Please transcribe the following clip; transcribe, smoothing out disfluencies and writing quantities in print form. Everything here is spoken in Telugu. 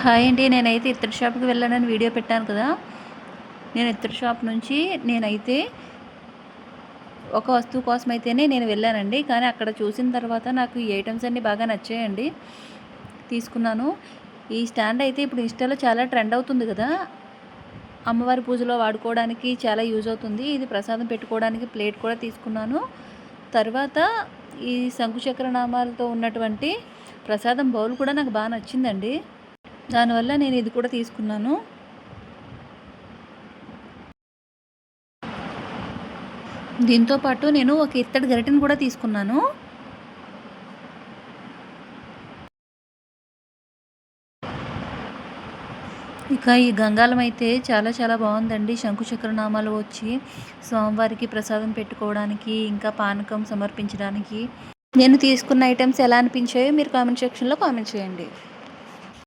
హాయ్ అండి. నేనైతే ఇత్తడి షాప్‌కి వెళ్ళానని వీడియో పెట్టాను కదా! నేను ఇత్తడి షాప్ నుంచి నేనైతే ఒక వస్తువు కోసమైతేనే నేను వెళ్ళానండి. కానీ అక్కడ చూసిన తర్వాత నాకు ఈ ఐటెమ్స్ అన్నీ బాగా నచ్చాయండి. తీసుకున్నాను. ఈ స్టాండ్ అయితే ఇప్పుడు ఇన్‌స్టాలో చాలా ట్రెండ్ అవుతుంది కదా! అమ్మవారి పూజలో వాడుకోవడానికి చాలా యూజ్ అవుతుంది. ఇది ప్రసాదం పెట్టుకోవడానికి ప్లేట్ కూడా తీసుకున్నాను. తర్వాత ఈ శంకుచక్ర నామాలతో ఉన్నటువంటి ప్రసాదం బౌల్ కూడా నాకు బాగా నచ్చిందండి. దానివల్ల నేను ఇది కూడా తీసుకున్నాను. దీంతో పాటు నేను ఒక ఇత్తడి గరిటెను కూడా తీసుకున్నాను. ఇక ఈ గంగాళం అయితే చాలా చాలా బాగుందండి. శంకుచక్ర నామాలు వచ్చి స్వామివారికి ప్రసాదం పెట్టుకోవడానికి, ఇంకా పానకం సమర్పించడానికి. నేను తీసుకున్న ఐటెమ్స్ ఎలా అనిపించాయో మీరు కామెంట్ సెక్షన్‌లో కామెంట్ చేయండి.